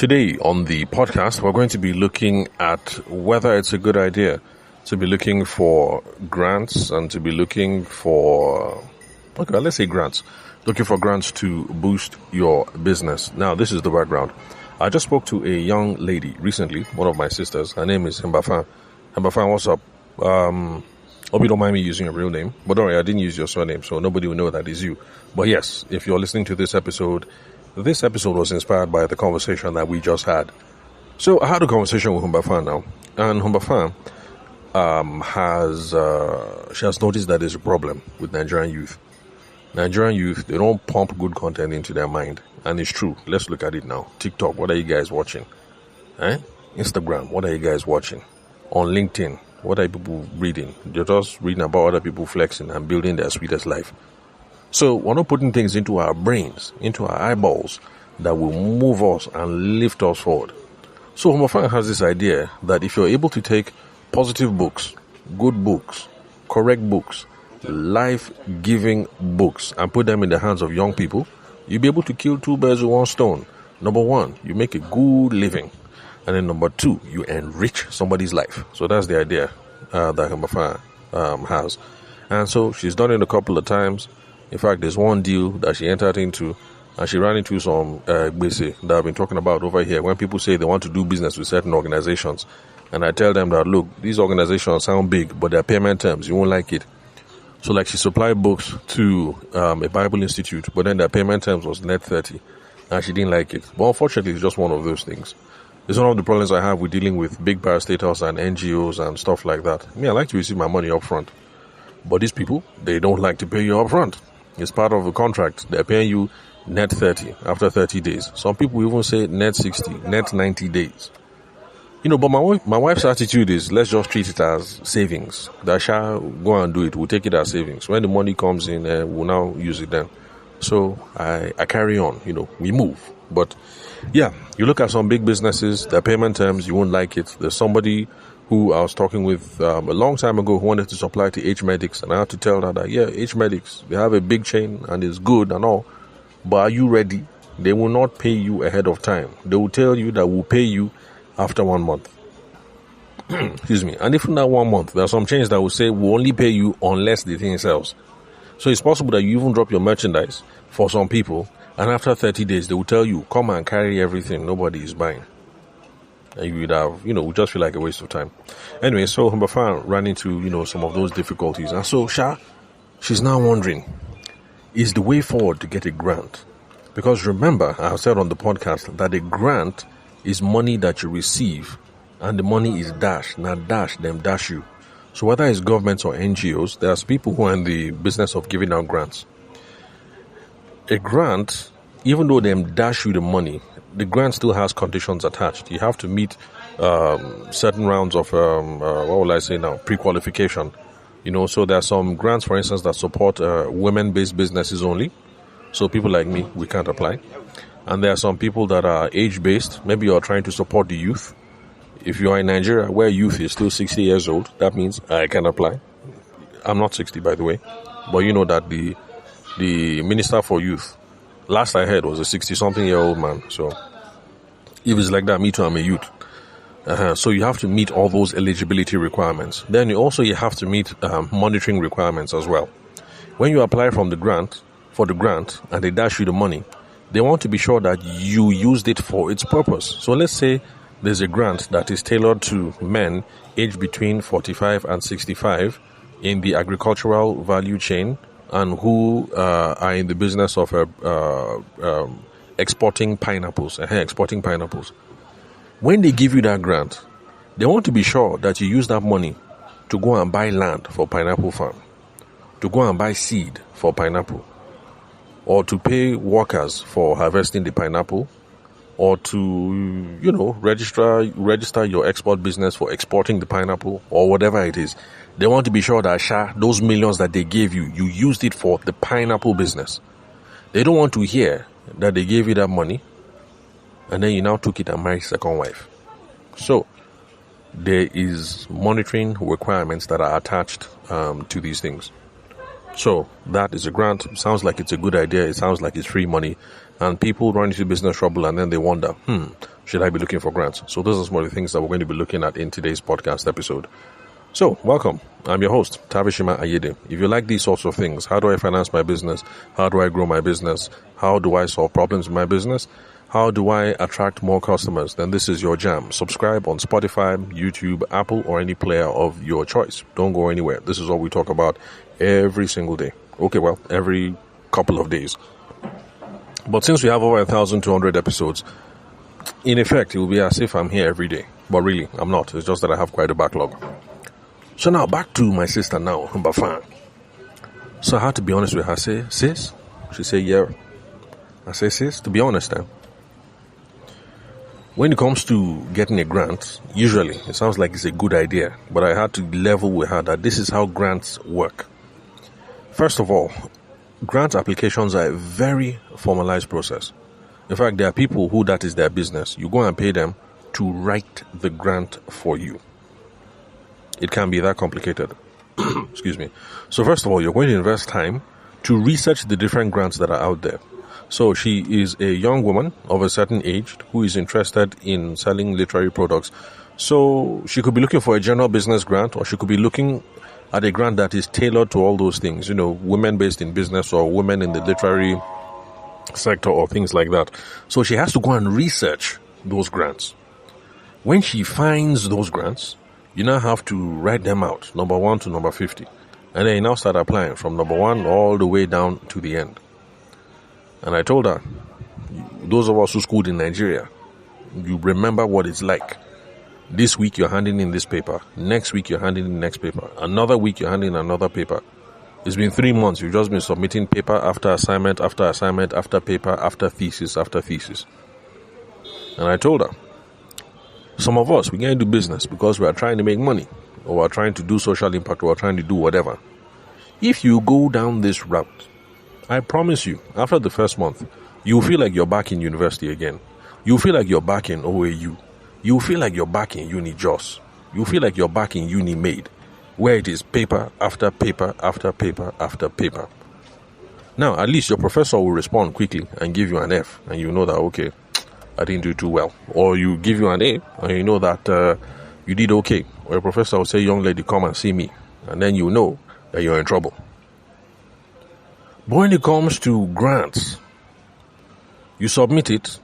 Today on the podcast, we're going to be looking at whether it's a good idea to be looking for grants and to be looking for, let's say grants, looking for grants to boost your business. Now, this is the background. I just spoke to a young lady recently, one of my sisters. Her name is Mbafan. Mbafan, what's up? Hope you don't mind me using your real name, but don't worry, I didn't use your surname, so nobody will know that is you. But yes, if you're listening to this episode was inspired by the conversation that we just had. So I had a conversation with Humbafan now, and Humbafan she has noticed that there's a problem with Nigerian youth. Nigerian youth, they don't pump good content into their mind, and it's true. Let's look at it now. TikTok, what are you guys watching? Instagram, what are you guys watching? On LinkedIn, what are people reading? They're just reading about other people flexing and building their sweetest life. So we're not putting things into our brains, into our eyeballs that will move us and lift us forward. So Homofan has this idea that if you're able to take positive books, good books, correct books, life-giving books and put them in the hands of young people, you'll be able to kill two birds with one stone. Number one, you make a good living. And then number two, you enrich somebody's life. So that's the idea that Homofan has. And so she's done it a couple of times. In fact, there's one deal that she entered into, and she ran into some basic that I've been talking about over here. When people say they want to do business with certain organizations, and I tell them that, look, these organizations sound big, but their payment terms, you won't like it. So like she supplied books to a Bible institute, but then their payment terms was net 30, and she didn't like it. But unfortunately, it's just one of those things. It's one of the problems I have with dealing with big parastatals and NGOs and stuff like that. I like to receive my money up front, but these people, they don't like to pay you up front. It's part of the contract. They're paying you net 30 after 30 days. Some people even say net 60, net 90 days. But my wife's attitude is, let's just treat it as savings. That shall go and do it. We'll take it as savings. When the money comes in, we'll now use it then. So I carry on, we move. But yeah, you look at some big businesses, their payment terms, you won't like it. There's somebody who I was talking with a long time ago who wanted to supply to H-Medics, and I had to tell her that, H-Medics, they have a big chain and it's good and all, but are you ready? They will not pay you ahead of time. They will tell you that we'll pay you after 1 month. Excuse me. And if in that 1 month, there are some chains that will say we'll only pay you unless the thing sells. So it's possible that you even drop your merchandise for some people, and after 30 days, they will tell you, come and carry everything. Nobody is buying. And you would have, would just feel like a waste of time. Anyway, so Humbafan ran into, some of those difficulties. And so she's now wondering, is the way forward to get a grant? Because remember, I said on the podcast that a grant is money that you receive, and the money is dash, not dash, them dash you. So whether it's governments or NGOs, there's people who are in the business of giving out grants. A grant, even though they dash you the money, the grant still has conditions attached. You have to meet certain rounds of, pre-qualification. So there are some grants, for instance, that support women-based businesses only. So people like me, we can't apply. And there are some people that are age-based. Maybe you're trying to support the youth. If you are in Nigeria, where youth is still 60 years old, that means I can apply. I'm not 60, by the way. But you know that the Minister for Youth, last I heard, was a 60-something-year-old man. So if it's like that, me too, I'm a youth. So you have to meet all those eligibility requirements. Then you have to meet monitoring requirements as well. When you apply for the grant, and they dash you the money, they want to be sure that you used it for its purpose. So let's say there's a grant that is tailored to men aged between 45 and 65 in the agricultural value chain, and who are in the business of exporting pineapples. When they give you that grant, they want to be sure that you use that money to go and buy land for pineapple farm, to go and buy seed for pineapple, or to pay workers for harvesting the pineapple, or to, register your export business for exporting the pineapple, or whatever it is. They want to be sure that those millions that they gave you, you used it for the pineapple business. They don't want to hear that they gave you that money and then you now took it and married second wife. So there is monitoring requirements that are attached to these things. So that is a grant. Sounds like it's a good idea. It sounds like it's free money. And people run into business trouble and then they wonder, should I be looking for grants? So those are some of the things that we're going to be looking at in today's podcast episode. So, welcome. I'm your host, Tavishima Ayede. If you like these sorts of things, how do I finance my business? How do I grow my business? How do I solve problems in my business? How do I attract more customers? Then this is your jam. Subscribe on Spotify, YouTube, Apple, or any player of your choice. Don't go anywhere. This is what we talk about every single day. Okay, well, every couple of days. But since we have over 1,200 episodes, in effect, it will be as if I'm here every day. But really, I'm not. It's just that I have quite a backlog. So now, back to my sister now, Mbafan. So I had to be honest with her. I say, sis? She said, yeah. I say, sis, to be honest, when it comes to getting a grant, usually it sounds like it's a good idea, but I had to level with her that this is how grants work. First of all, grant applications are a very formalized process. In fact, there are people who that is their business. You go and pay them to write the grant for you. It can be that complicated. Excuse me. So first of all, you're going to invest time to research the different grants that are out there. So she is a young woman of a certain age who is interested in selling literary products. So she could be looking for a general business grant, or she could be looking at a grant that is tailored to all those things, women based in business or women in the literary sector or things like that. So she has to go and research those grants. When she finds those grants, you now have to write them out, number 1 to number 50. And then you now start applying from number 1 all the way down to the end. And I told her, those of us who schooled in Nigeria, you remember what it's like. This week you're handing in this paper. Next week you're handing in the next paper. Another week you're handing in another paper. It's been 3 months. You've just been submitting paper after assignment, after assignment, after paper, after thesis, after thesis. And I told her, some of us, we can't do business because we are trying to make money, or we are trying to do social impact, or we are trying to do whatever. If you go down this route, I promise you, after the first month, you'll feel like you're back in university again. You'll feel like you're back in OAU. You'll feel like you're back in Uni Jos. You'll feel like you're back in Uni Made, where it is paper after paper after paper after paper. Now, at least your professor will respond quickly and give you an F, and you know that, okay, I didn't do too well. Or you give you an A, and you know that you did okay. Or your professor will say, young lady, come and see me. And then you know that you're in trouble. But when it comes to grants, you submit it,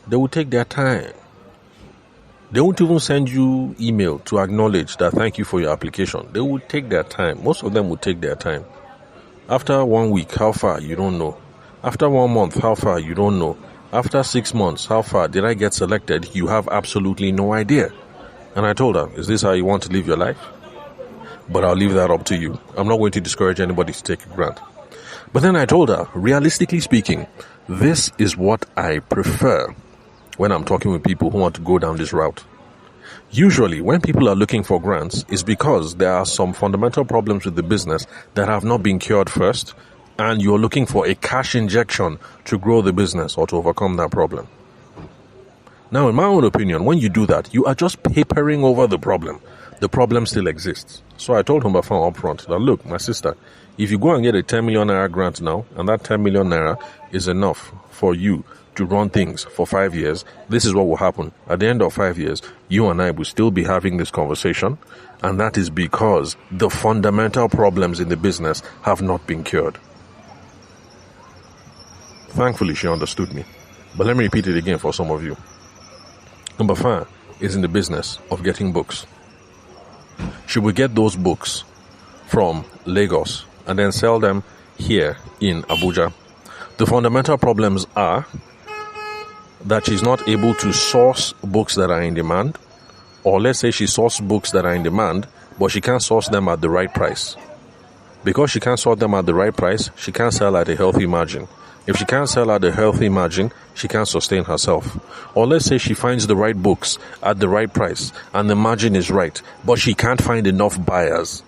they will take their time. They won't even send you email to acknowledge that thank you for your application. They will take their time. Most of them will take their time. After 1 week, how far? You don't know. After 1 month, how far? You don't know. After 6 months, how far did I get selected? You have absolutely no idea. And I told her, is this how you want to live your life? But I'll leave that up to you. I'm not going to discourage anybody to take a grant. But then I told her, realistically speaking, this is what I prefer when I'm talking with people who want to go down this route. Usually, when people are looking for grants, it's because there are some fundamental problems with the business that have not been cured first, and you're looking for a cash injection to grow the business or to overcome that problem. Now, in my own opinion, when you do that, you are just papering over the problem. The problem still exists. So I told him up front that, look, my sister, if you go and get a 10 million naira grant now, and that 10 million naira is enough for you to run things for 5 years, this is what will happen. At the end of 5 years, you and I will still be having this conversation, and that is because the fundamental problems in the business have not been cured. Thankfully, she understood me. But let me repeat it again for some of you. Number 5 is in the business of getting books. She will get those books from Lagos and then sell them here in Abuja. The fundamental problems are that she's not able to source books that are in demand, or let's say she sources books that are in demand, but she can't source them at the right price. Because she can't source them at the right price, she can't sell at a healthy margin. If she can't sell at a healthy margin, she can't sustain herself. Or let's say she finds the right books at the right price and the margin is right, but she can't find enough buyers.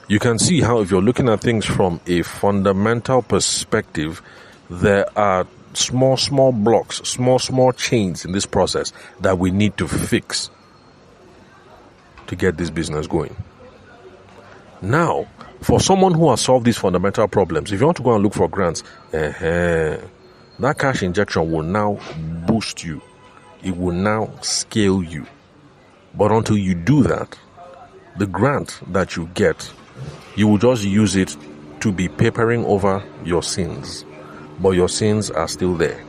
You can see how if you're looking at things from a fundamental perspective, there are small blocks, small chains in this process that we need to fix to get this business going. Now, for someone who has solved these fundamental problems, if you want to go and look for grants, that cash injection will now boost you. it will now scale you. But until you do that, the grant that you get, you will just use it to be papering over your sins. But your sins are still there.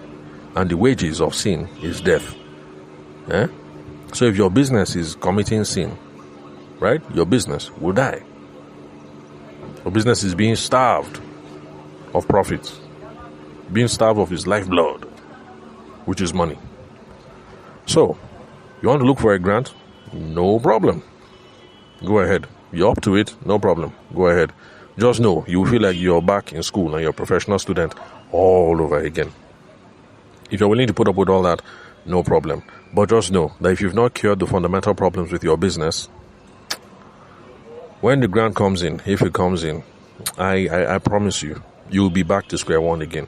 And the wages of sin is death. So if your business is committing sin, right, your business will die. Your business is being starved of profits, being starved of its lifeblood, which is money. So, you want to look for a grant? No problem. Go ahead. You're up to it? No problem. Go ahead. Just know you feel like you're back in school and you're a professional student all over again. If you're willing to put up with all that, no problem. But just know that if you've not cured the fundamental problems with your business, when the grant comes in, if it comes in, I promise you, you'll be back to square one again.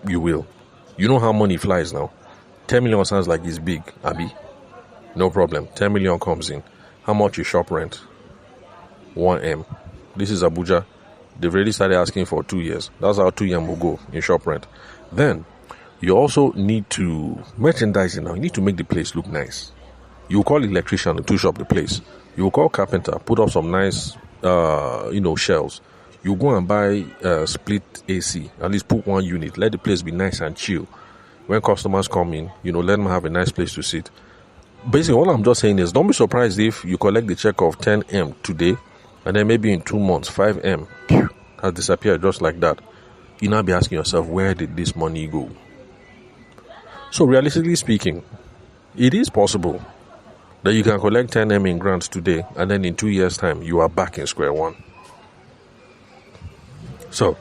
You will. You know how money flies now. 10 million sounds like it's big, Abi. No problem. 10 million comes in. How much is shop rent? 1M. This is Abuja. They've already started asking for 2 years. That's how 2M will go in shop rent. Then, you also need to merchandise it now. You need to make the place look nice. You call electrician to touch up the place. You call carpenter, put up some nice, shelves. You go and buy split AC. At least put one unit. Let the place be nice and chill. When customers come in, let them have a nice place to sit. Basically, all I'm just saying is, don't be surprised if you collect the check of 10M today, and then maybe in 2 months, 5M has disappeared just like that. You now be asking yourself, where did this money go? So realistically speaking, it is possible that you can collect 10M in grants today, and then in 2 years' time, you are back in square one. So,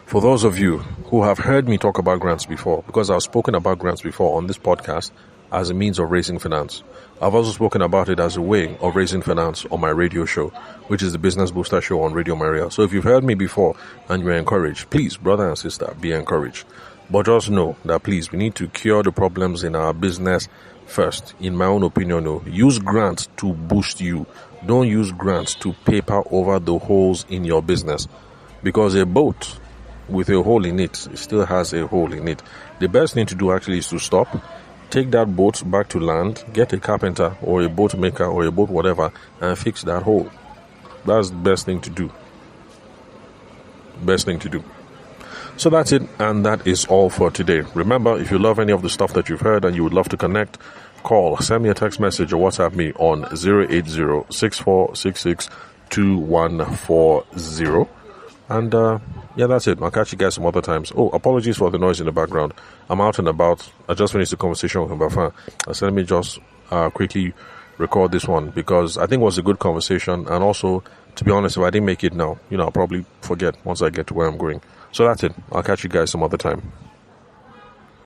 for those of you who have heard me talk about grants before, because I've spoken about grants before on this podcast as a means of raising finance, I've also spoken about it as a way of raising finance on my radio show, which is the Business Booster Show on Radio Maria. So if you've heard me before and you're encouraged, please, brother and sister, be encouraged. But just know that, please, we need to cure the problems in our business first. In my own opinion, use grants to boost you. Don't use grants to paper over the holes in your business. Because a boat with a hole in it still has a hole in it. The best thing to do actually is to stop, take that boat back to land, get a carpenter or a boat maker or a boat whatever, and fix that hole. That's the best thing to do. Best thing to do. So that's it, and that is all for today. Remember, if you love any of the stuff that you've heard and you would love to connect, call, send me a text message or WhatsApp me on 080-6466-2140. And that's it. I'll catch you guys some other times. Oh, apologies for the noise in the background. I'm out and about. I just finished the conversation with Mbafan. So let me just quickly record this one, because I think it was a good conversation. And also, to be honest, if I didn't make it now, I'll probably forget once I get to where I'm going. So that's it. I'll catch you guys some other time.